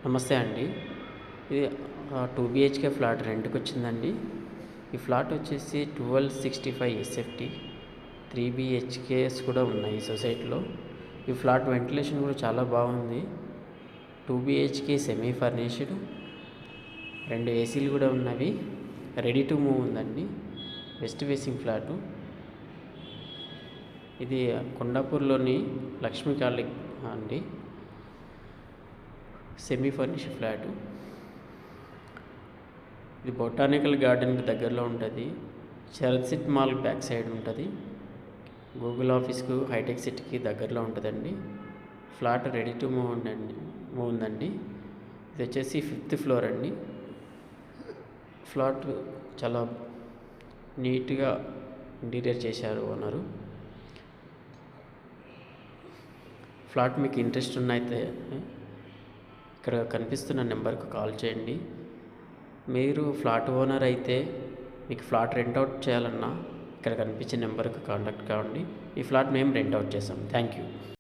నమస్తే అండి. ఇది 2 బిహెచ్‌కే ఫ్లాట్ రెంట్‌కి వచ్చిందండి. ఈ ఫ్లాట్ వచ్చేసి 1265 ఎస్ఎఫ్టీ 3 బిహెచ్‌కేస్ కూడా ఉన్నాయి ఈ సొసైటీలో. ఈ ఫ్లాట్ వెంటిలేషన్ కూడా చాలా బాగుంది. 2 బిహెచ్‌కే సెమీ ఫర్నిష్డ్, 2 ఏసీలు కూడా ఉన్నవి. రెడీ టు మూవ్ ఉందండి. West facing flat. ఇది కొండాపూర్లోని లక్ష్మీ కాలనీ అండి. Semi furnished flat. ఇది బొటానికల్ గార్డెన్కి దగ్గరలో ఉంటుంది. Sarath city mall back side ఉంటుంది. గూగుల్ ఆఫీస్కు, హైటెక్ సిటీకి దగ్గరలో ఉంటుందండి. ఫ్లాట్ రెడీ టు మూవ్ ఉందండి. ఇది వచ్చేసి 5th ఫ్లోర్ అండి. ఫ్లాట్ చాలా నీట్గా ఇంటీరియర్ చేశారు ఓనరు. ఫ్లాట్ మీకు ఇంట్రెస్ట్ ఉన్నైతే ఇక్కడ కనిపిస్తున్న నెంబర్కు కాల్ చేయండి. మీరు ఫ్లాట్ ఓనర్ అయితే మీకు ఫ్లాట్ రెంట్ అవుట్ చేయాలన్నా ఇక్కడ కనిపించే నెంబర్కి కాంటాక్ట్ కావండి. ఈ ఫ్లాట్ మేము రెంట్ అవుట్ చేస్తాం. Thank you.